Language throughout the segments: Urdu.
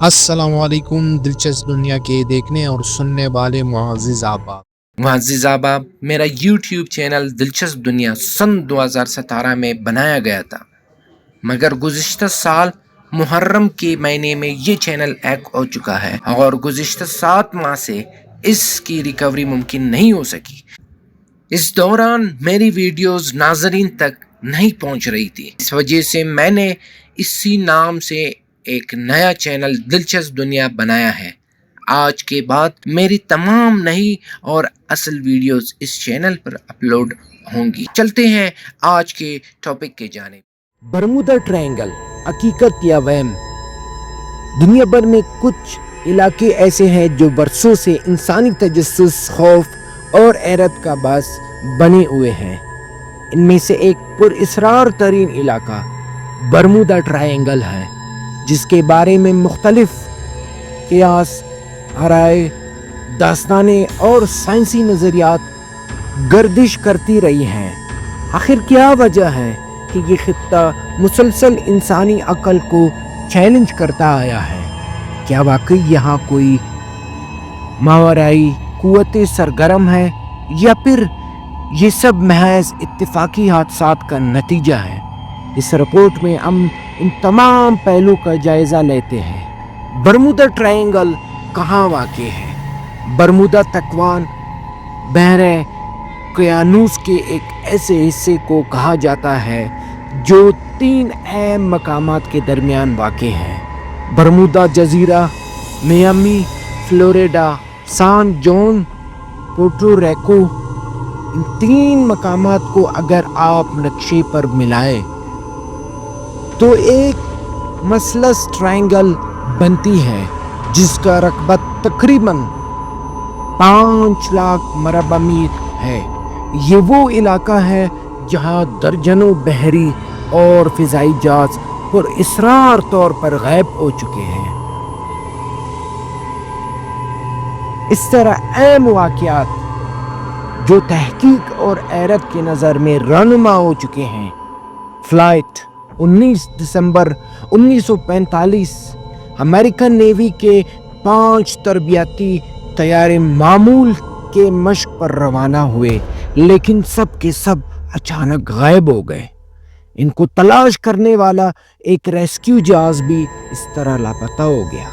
السلام علیکم دلچسپ دنیا کے دیکھنے اور سننے والے معزز احباب، معزز احباب، میرا یوٹیوب چینل دلچسپ دنیا سن 2017 میں بنایا گیا تھا، مگر گزشتہ سال محرم کے مہینے میں یہ چینل ہیک ہو چکا ہے اور گزشتہ 7 ماہ سے اس کی ریکوری ممکن نہیں ہو سکی۔ اس دوران میری ویڈیوز ناظرین تک نہیں پہنچ رہی تھی، اس وجہ سے میں نے اسی نام سے ایک نیا چینل دلچسپ دنیا بنایا ہے۔ آج کے بعد میری تمام نئی اور اصل ویڈیوز اس چینل پر اپلوڈ ہوں گی۔ چلتے ہیں آج کے ٹاپک کے جانب۔ برمودا ٹرائنگل، حقیقت یا وہم؟ دنیا بھر میں کچھ علاقے ایسے ہیں جو برسوں سے انسانی تجسس، خوف اور حیرت کا باعث بنے ہوئے ہیں۔ ان میں سے ایک پر اسرار ترین علاقہ برمودا ٹرائنگل ہے، جس کے بارے میں مختلف قیاس آرائے، داستانیں اور سائنسی نظریات گردش کرتی رہی ہیں۔ آخر کیا وجہ ہے کہ یہ خطہ مسلسل انسانی عقل کو چیلنج کرتا آیا ہے؟ کیا واقعی یہاں کوئی ماورائی قوت سرگرم ہے، یا پھر یہ سب محض اتفاقی حادثات کا نتیجہ ہے؟ اس رپورٹ میں ہم ان تمام پہلو کا جائزہ لیتے ہیں۔ برمودا ٹرائنگل کہاں واقع ہے؟ برمودا تکوان بحر اوقیانوس کے ایک ایسے حصے کو کہا جاتا ہے جو 3 اہم مقامات کے درمیان واقع ہے: برمودا جزیرہ، میامی فلوریڈا، سان جون پورٹو ریکو۔ ان 3 مقامات کو اگر آپ نقشے پر ملائیں تو ایک مثلث ٹرائنگل بنتی ہے جس کا رقبہ تقریباً 5 لاکھ مربع میل ہے۔ یہ وہ علاقہ ہے جہاں درجنوں بحری اور فضائی جہاز پر اسرار طور پر غائب ہو چکے ہیں۔ اس طرح اہم واقعات جو تحقیق اور حیرت کے نظر میں رہنما ہو چکے ہیں: فلائٹ 19 دسمبر 1945، امریکن نیوی کے 5 تربیتی طیارے معمول کے مشق پر روانہ ہوئے، لیکن سب کے سب اچانک غائب ہو گئے۔ ان کو تلاش کرنے والا ایک ریسکیو جہاز بھی اس طرح لاپتہ ہو گیا۔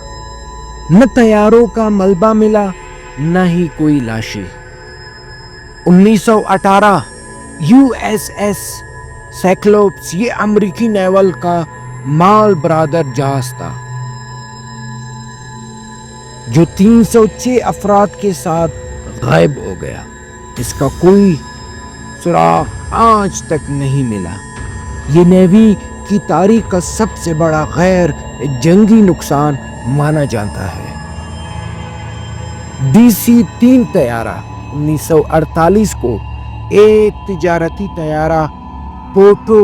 نہ طیاروں کا ملبہ ملا، نہ ہی کوئی لاشیں۔ 1918 یو ایس ایس سائکلوپس، یہ امریکی نیول کا مال بردار جہاز تھا جو 306 افراد کے ساتھ غائب ہو گیا۔ اس کا کوئی سراغ آج تک نہیں ملا۔ یہ نیوی کی تاریخ کا سب سے بڑا غیر جنگی نقصان مانا جاتا ہے۔ DC-3 طیارہ 1948 کو ایک تجارتی طیارہ پورٹو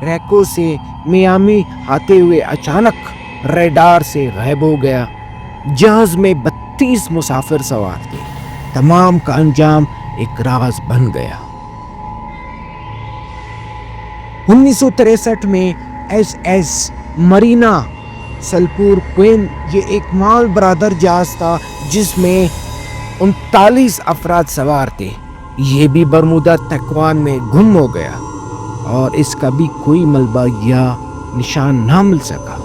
ریکو سے میامی آتے ہوئے اچانک ریڈار سے غائب ہو گیا۔ جہاز میں 32 مسافر سوار تھے۔ تمام کا انجام ایک راز بن گیا۔ 1963 میں SS مرینا سلپور کوئن، یہ ایک مال بردار جہاز تھا جس میں 39 افراد سوار تھے۔ یہ بھی برمودا تکوان میں گم ہو گیا اور اس کا بھی کوئی ملبہ یا نشان نہ مل سکا۔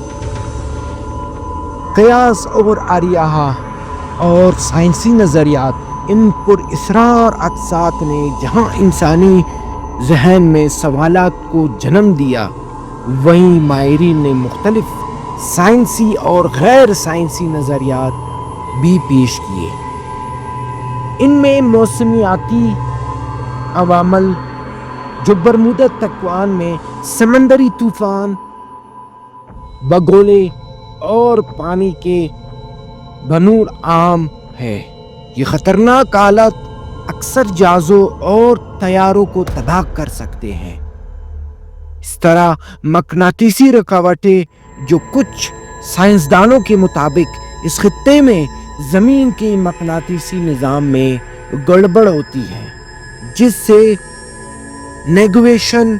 قیاس اور آریہ اور سائنسی نظریات، ان پر اسرار حادثات نے جہاں انسانی ذہن میں سوالات کو جنم دیا، وہیں ماہرین نے مختلف سائنسی اور غیر سائنسی نظریات بھی پیش کیے۔ ان میں موسمیاتی عوامل جو برمودا تکوان میں سمندری طوفان، بگولے اور پانی کے بنور عام ہے۔ یہ خطرناک حالات اکثر جہازوں اور طیاروں کو تباہ کر سکتے ہیں۔ اس طرح مقناطیسی رکاوٹیں، جو کچھ سائنسدانوں کے مطابق اس خطے میں زمین کے مقناطیسی نظام میں گڑبڑ ہوتی ہے، جس سے نیویگیشن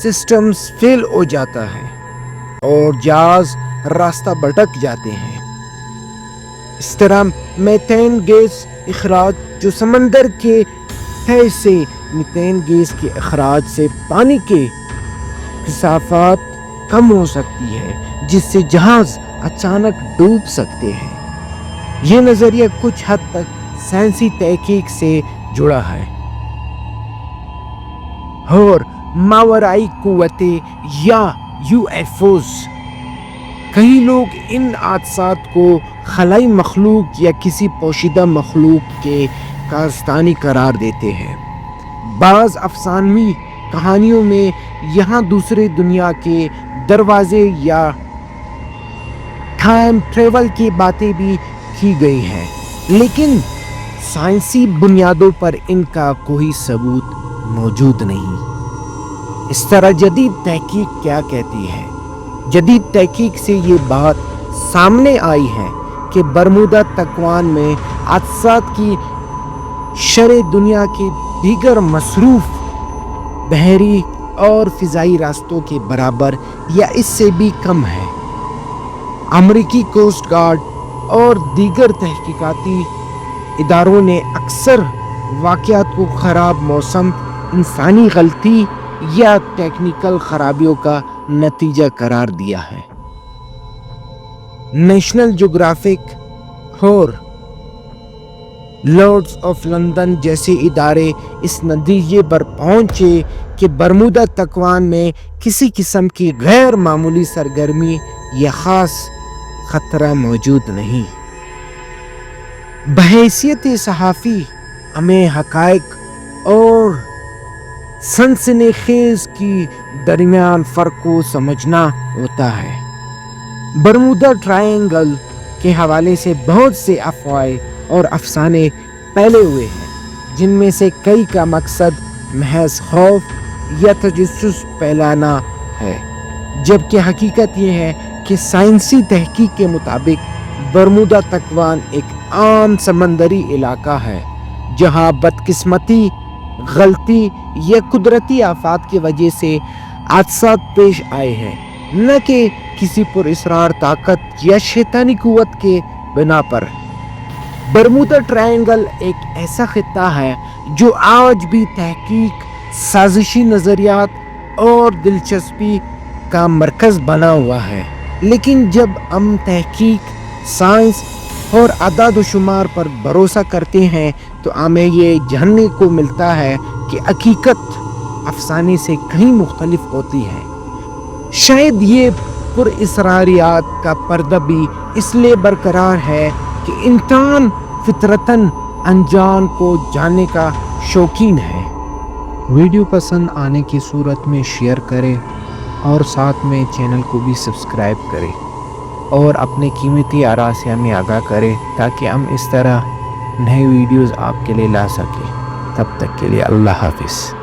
سسٹمز فیل ہو جاتا ہے اور جہاز راستہ بھٹک جاتے ہیں۔ اس طرح میتین گیس اخراج جو سمندر کے تہہ سے میتین گیس کے اخراج سے پانی کے کثافات کم ہو سکتی ہے، جس سے جہاز اچانک ڈوب سکتے ہیں۔ یہ نظریہ کچھ حد تک سائنسی تحقیق سے جڑا ہے اور ماورائی قوتیں یا UFOs، کئی لوگ ان حادثات کو خلائی مخلوق یا کسی پوشیدہ مخلوق کے کارستانی قرار دیتے ہیں۔ بعض افسانوی کہانیوں میں یہاں دوسرے دنیا کے دروازے یا ٹائم ٹریول کی باتیں بھی کی گئی ہیں، لیکن سائنسی بنیادوں پر ان کا کوئی ثبوت موجود نہیں۔ اس طرح جدید تحقیق کیا کہتی ہے؟ جدید تحقیق سے یہ بات سامنے آئی ہے کہ برمودا تکوان میں حادثات کی شرح دنیا کے دیگر مصروف بحری اور فضائی راستوں کے برابر یا اس سے بھی کم ہے۔ امریکی کوسٹ گارڈ اور دیگر تحقیقاتی اداروں نے اکثر واقعات کو خراب موسم، انسانی غلطی یا ٹیکنیکل خرابیوں کا نتیجہ قرار دیا ہے۔ نیشنل جیوگرافک اور لارڈز آف لندن جیسے ادارے اس نتیجے پر پہنچے کہ برمودا تکوان میں کسی قسم کی غیر معمولی سرگرمی یا خاص خطرہ موجود نہیں۔ بحیثیت صحافی ہمیں حقائق اور سنسنی خیز کی درمیان فرق کو سمجھنا ہوتا ہے۔ برمودا ٹرائنگل کے حوالے سے بہت سے افواہیں اور افسانے پھیلے ہوئے ہیں، جن میں سے کئی کا مقصد محض خوف یا تجسس پھیلانا ہے، جبکہ حقیقت یہ ہے کہ سائنسی تحقیق کے مطابق برمودا تکوان ایک عام سمندری علاقہ ہے جہاں بدقسمتی، غلطی یا قدرتی آفات کی وجہ سے حادثات پیش آئے ہیں، نہ کہ کسی پراسرار طاقت یا شیطانی قوت کے بنا پر۔ برمودا ٹرائنگل ایک ایسا خطہ ہے جو آج بھی تحقیق، سازشی نظریات اور دلچسپی کا مرکز بنا ہوا ہے، لیکن جب ہم تحقیق، سائنس اور اعداد و شمار پر بھروسہ کرتے ہیں تو ہمیں یہ جاننے کو ملتا ہے کہ حقیقت افسانے سے کہیں مختلف ہوتی ہے۔ شاید یہ پراسراریات کا پردہ بھی اس لیے برقرار ہے کہ انسان فطرتاً انجان کو جاننے کا شوقین ہے۔ ویڈیو پسند آنے کی صورت میں شیئر کریں اور ساتھ میں چینل کو بھی سبسکرائب کریں اور اپنے قیمتی آراء سے ہمیں آگاہ کریں تاکہ ہم اس طرح نئے ویڈیوز آپ کے لیے لا سکیں۔ تب تک کے لیے اللہ حافظ۔